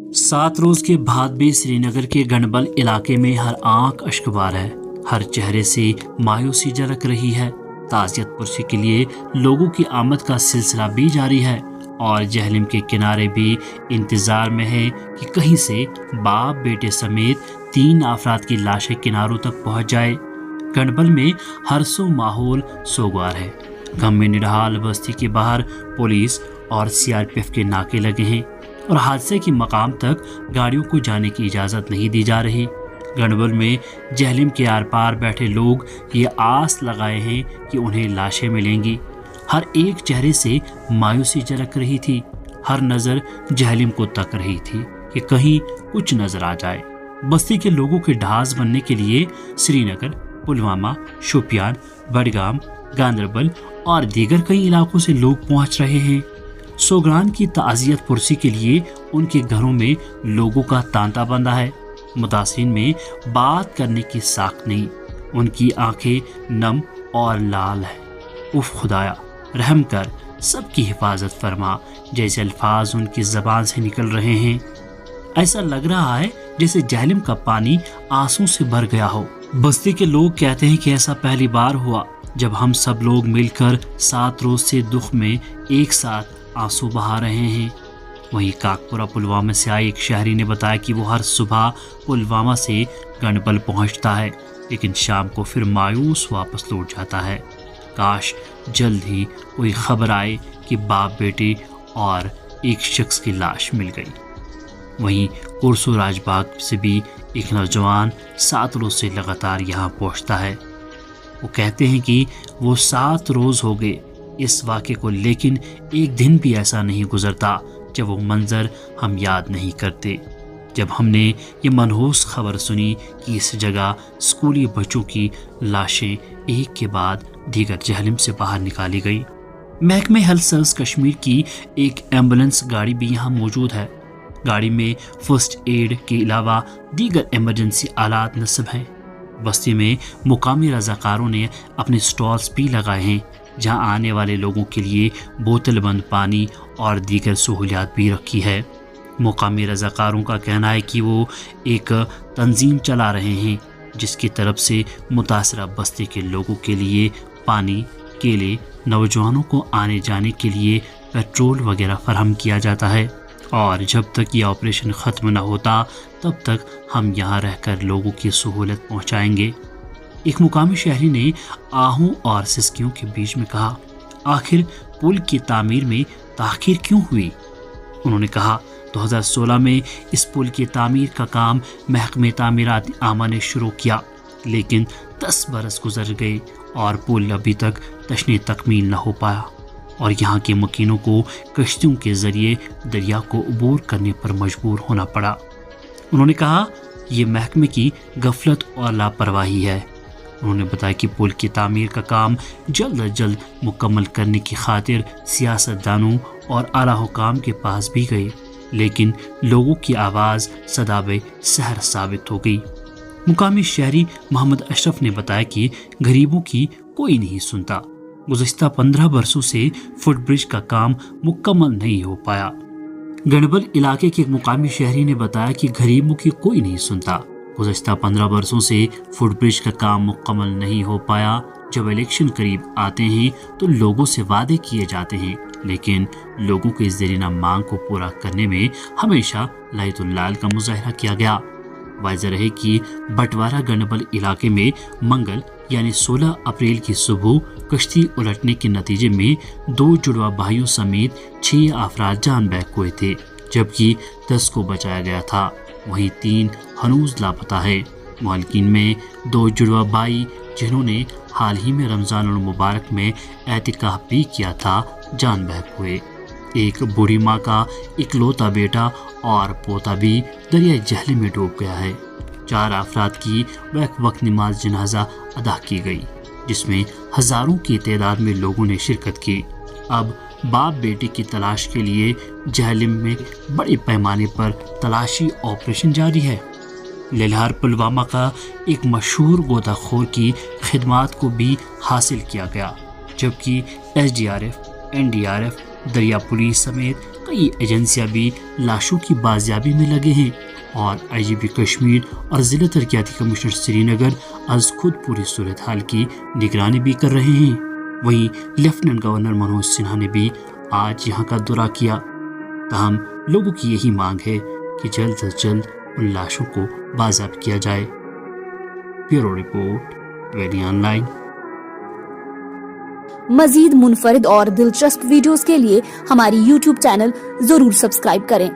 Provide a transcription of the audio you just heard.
7 रोज के बाद भी श्रीनगर के गंडबल इलाके में हर आंख अश्कबार है, हर चेहरे से मायूसी झलक रही है। ताज़ियत पुरसी के लिए लोगों की आमद का सिलसिला भी जारी है और जहलम के किनारे भी इंतजार में है कि कहीं से बाप बेटे समेत 3 अफराद की लाशें किनारों तक पहुंच जाए। गंडबल में हर सो माहौल सोगवार है। गम में निढाल बस्ती के बाहर पुलिस और सीआरपीएफ के नाके लगे हैं और हादसे के मकाम तक गाड़ियों को जाने की इजाज़त नहीं दी जा रही। गंडबल में जहलम के आर पार बैठे लोग ये आस लगाए हैं कि उन्हें लाशें मिलेंगी। हर एक चेहरे से मायूसी झलक रही थी, हर नज़र जहलम को तक रही थी कि कहीं कुछ नजर आ जाए। बस्ती के लोगों के ढास बनने के लिए श्रीनगर, पुलवामा, शोपियान, बडगाम, गांदरबल और दीगर कई इलाकों से लोग पहुंच रहे हैं। सोगरान की ताज़ियत पुरसी के लिए उनके घरों में लोगों का तांता बंधा है। मुतासिरीन में बात करने की साख नहीं, उनकी आंखें नम और लाल है। उफ खुदाया, रहम कर, सबकी हिफाजत फरमा, जैसे अल्फाज उनकी ज़बान से निकल रहे हैं। ऐसा लग रहा है जैसे जहलम का पानी आंसू से भर गया हो। बस्ती के लोग कहते हैं कि ऐसा पहली बार हुआ जब हम सब लोग मिलकर 7 रोज से दुख में एक साथ आंसू बहा रहे हैं। वहीं काकपुरा पुलवामा से आए एक शहरी ने बताया कि वो हर सुबह पुलवामा से गंडबल पहुंचता है, लेकिन शाम को फिर मायूस वापस लौट जाता है। काश जल्द ही कोई खबर आए कि बाप बेटे और एक शख्स की लाश मिल गई। वहीं कुर्सू राजबाग से भी एक नौजवान 7 रोज से लगातार यहाँ पहुँचता है। वो कहते हैं कि वो 7 रोज हो गए इस वाक़े को, लेकिन एक दिन भी ऐसा नहीं गुजरता जब वो मंजर हम याद नहीं करते। जब हमने ये मनहूस खबर सुनी कि इस जगह स्कूली बच्चों की लाशें एक के बाद दीगर जहलम से बाहर निकाली गई। महकमे हेल्थ सर्विस कश्मीर की एक एम्बुलेंस गाड़ी भी यहाँ मौजूद है। गाड़ी में फर्स्ट एड के अलावा दीगर इमरजेंसी आलात नस्ब हैं। बस्ती में मुकामी रज़ाकारों ने अपने स्टॉल्स भी लगाए हैं, जहां आने वाले लोगों के लिए बोतल बंद पानी और दीगर सहूलियात भी रखी है। मुकामी रज़ाकारों का कहना है कि वो एक तंजीम चला रहे हैं जिसकी तरफ से मुतासरा बस्ती के लोगों के लिए पानी, केले, नौजवानों को आने जाने के लिए पेट्रोल वगैरह फराहम किया जाता है और जब तक ये ऑपरेशन ख़त्म न होता तब तक हम यहाँ रहकर लोगों की सहूलत पहुँचाएंगे। एक मुकामी शहरी ने आहूं और सिसकियों के बीच में कहा, आखिर पुल की तामीर में ताख़ीर क्यों हुई? उन्होंने कहा, 2016 में इस पुल की तामीर का काम महकमे तामीरात आमा ने शुरू किया, लेकिन 10 बरस गुजर गए और पुल अभी तक तशनी तकमील न हो पाया और यहाँ के मकीनों को कश्तियों के ज़रिए दरिया को अबूर करने पर मजबूर होना पड़ा। उन्होंने कहा, ये महकमे की गफलत और लापरवाही है। उन्होंने बताया कि पुल की तामीर का काम जल्द अज जल्द मुकम्मल करने की खातिर सियासतदानों और आला हुकाम के पास भी गए, लेकिन लोगों की आवाज़ सदाबे सहर साबित हो गई। मुकामी शहरी मोहम्मद अशरफ ने बताया कि गरीबों की कोई नहीं सुनता। गुज़श्ता 15 बरसों से फुटब्रिज का काम मुकम्मल नहीं हो पाया। गंडबल इलाके के एक मुकामी शहरी ने बताया कि गरीबों की कोई नहीं सुनता। गुज़श्ता 15 बरसों से फुटब्रिज का काम मुकम्मल नहीं हो पाया। जब इलेक्शन करीब आते हैं तो लोगों से वादे किए जाते हैं, लेकिन लोगों के ज़रीना मांग को पूरा करने में हमेशा लायतुल्लाल का मुजाहरा किया गया। वाज़ेह रहे कि बटवारा गंडबल इलाके में मंगल यानी 16 अप्रैल की सुबह कश्ती उलटने के नतीजे में 2 जुड़वा भाइयों समेत 6 अफराद जान बहक हुए थे, जबकि 10 को बचाया गया था। वहीं 3 हनूज लापता है। मालकिन में 2 जुड़वा भाई जिन्होंने हाल ही में रमज़ान मुबारक में एहतिकाफ भी किया था, जान बहक हुए। एक बूढ़ी माँ का इकलौता बेटा और पोता भी दरिया जहलम में डूब गया है। 4 अफराद की वक्त नमाज जनाजा अदा की गई, जिसमें हज़ारों की तादाद में लोगों ने शिरकत की। अब बाप बेटे की तलाश के लिए जहलम में बड़े पैमाने पर तलाशी ऑपरेशन जारी है। लेल्हार पुलवामा का एक मशहूर गोताखोर की खिदमात को भी हासिल किया गया, जबकि SDRF, NDRF, दरिया पुलिस समेत कई एजेंसियां भी लाशों की बाजियाबी में लगे हैं और आईजीपी कश्मीर और जिला तरक्याती कमिश्नर श्रीनगर आज खुद पूरी सूरत हाल की निगरानी भी कर रहे हैं। वहीं लेफ्टिनेंट गवर्नर मनोज सिन्हा ने भी आज यहां का दौरा किया। ताहम लोगों की यही मांग है कि जल्द से जल्द उन लाशों को बाजियाब किया जाए। Bureau report, very online. मजीद मुनफरिद और दिलचस्प वीडियोस के लिए हमारी YouTube चैनल जरूर सब्सक्राइब करें।